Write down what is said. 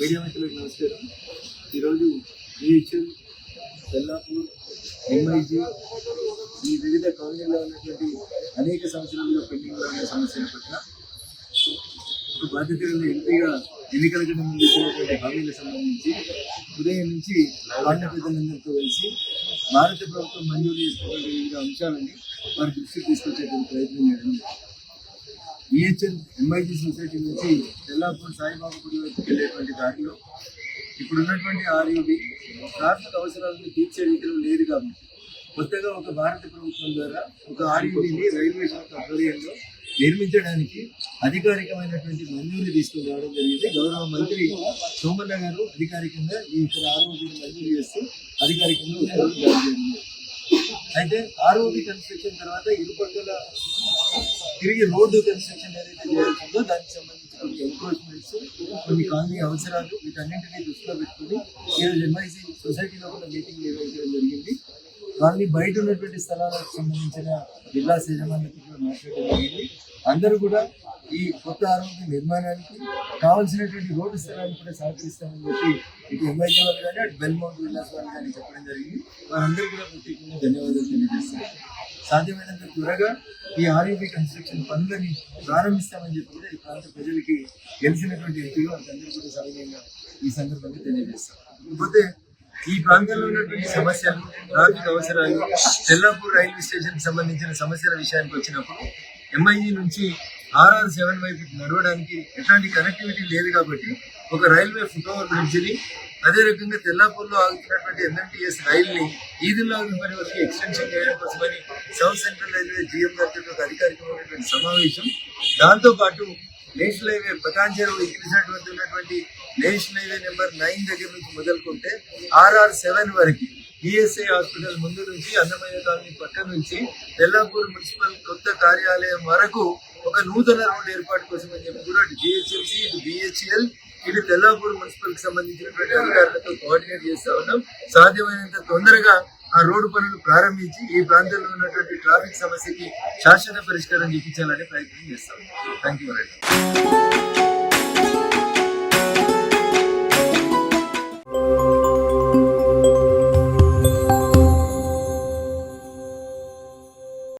Media మిత్రులకు నమస్కారం. ఈరోజు బిహెచ్ఎల్, తెల్లాపూర్, ఎంఐజీ ఈ వివిధ కాలనీల్లో ఉన్నటువంటి అనేక సంవత్సరాలుగా పెండింగ్లో ఉన్న సమస్యల పట్ల ఒక బాధ్యత ఉన్న ఎంపీగా ఎన్నికలకు ముందు ఇచ్చినటువంటి హామీలకు సంబంధించి ఉదయం నుంచి కాలనీ పెద్దలందరితో కలిసి భారత ప్రభుత్వం మంజూరు చేసుకున్న వివిధ అంశాలని వారి దృష్టికి తీసుకొచ్చేటువంటి ప్రయత్నం చేయడం. బిహెచ్ఎల్ ఎంఐజీ సొసైటీ నుంచి తెల్లాపూర్ సాయిబాబా గుడి వరకు వెళ్ళేటువంటి దారిలో ఇప్పుడున్నటువంటి ఆర్యూబీ ట్రాఫిక్ అవసరాలను తీర్చే రీతిలో లేదు కాబట్టి కొత్తగా ఒక భారత ప్రభుత్వం ద్వారా ఒక ఆర్యూబీని రైల్వే శాఖ ఆధ్వర్యంలో నిర్మించడానికి అధికారికమైనటువంటి మంజూరు తీసుకుని రావడం జరిగింది. గౌరవ మంత్రి సోమన్న గారు అధికారికంగా ఇక్కడ ఆర్ఓబీని మంజూరు చేస్తూ అధికారికంగా ఉత్తర్వులు జారీ చేసింది. అయితే ఆర్ఓబీ కన్స్ట్రక్షన్ తర్వాత ఇరుపక్కల తిరిగి రోడ్డు కన్స్ట్రక్షన్ ఏదైతే చేయాల్సిందో దానికి సంబంధించిన ఎంక్రోచ్మెంట్స్, కొన్ని కాలనీ అవసరాలు వీటన్నింటినీ దృష్టిలో పెట్టుకుని ఈరోజు ఎంఐసి సొసైటీలో కూడా మీటింగ్ నిర్వహించడం జరిగింది. కాలనీ బయట ఉన్నటువంటి స్థలాలకు సంబంధించిన విల్లాస్ యజమానులతో కూడా మాట్లాడడం జరిగింది. అందరూ కూడా ఈ కొత్త ఆరోగ్య నిర్మాణానికి కావాల్సినటువంటి రోడ్డు స్థలాన్ని కూడా సహకరిస్తామని చెప్పి ఇటు ఎంఐజీ వాళ్ళు కానీ అటు బెల్మౌంట్ విల్లాస్ వాళ్ళు కానీ చెప్పడం జరిగింది. వారందరూ కూడా ప్రత్యేకంగా ధన్యవాదాలు తెలియజేస్తారు. సాధ్యమైనంత త్వరగా ఈ ఆర్యూబీ కన్స్ట్రక్షన్ పనులని ప్రారంభిస్తామని చెప్పి కూడా ఈ ప్రాంత ప్రజలకి గెలిచినటువంటి ఎంపీగా వాళ్ళందరూ కూడా సవినయంగా ఈ సందర్భంగా తెలియజేస్తారు. ఇకపోతే ఈ ప్రాంతంలో ఉన్నటువంటి సమస్యలు, ట్రాఫిక్ అవసరాలు, తెల్లాపూర్ రైల్వే స్టేషన్ సంబంధించిన సమస్యల విషయానికి వచ్చినప్పుడు ఎంఐజీ నుంచి RR7 వైపు నడవడానికి ఎట్లాంటి కనెక్టివిటీ లేదు కాబట్టి ఒక రైల్వే ఫుట్ఓవర్ బ్రిడ్జిని, అదే రకంగా తెల్లాపూర్లో ఆగుతున్నటువంటి MMTS రైల్ని ఈదుల్లాగుపరి వరకు ఎక్స్టెన్షన్ చేయడం కోసమని సౌత్ సెంట్రల్ రైల్వే GM గారితో ఒక అధికారికమైనటువంటి సమావేశం, దాంతోపాటు నేషనల్ హైవే పటాన్చెరు ఇంక్రిజెంట్ వద్ద ఉన్నటువంటి నేషనల్ హైవే నెంబర్ 9 దగ్గర నుంచి మొదలుకుంటే RR7 వరకు ఈఎస్ఐ హాస్పిటల్ ముందు నుంచి అన్నమయ్య కాలనీ పక్క నుంచి తెల్లాపూర్ మున్సిపల్ కొత్త కార్యాలయం వరకు ఒక నూతన రోడ్డు ఏర్పాటు కోసం అని చెప్పి కూడా అటు GHMC, ఇటు BHEL, ఇటు తెల్లాపూర్ మున్సిపల్ కి సంబంధించినటువంటి అధికారులతో కోఆర్డినేట్ చేస్తా ఉన్నాం. సాధ్యమైనంత తొందరగా ఆ రోడ్డు పనులు ప్రారంభించి ఈ ప్రాంతంలో ఉన్నటువంటి ట్రాఫిక్ సమస్యకి శాశ్వత పరిష్కారం చూపించాలని ప్రయత్నం చేస్తాం. Thank you.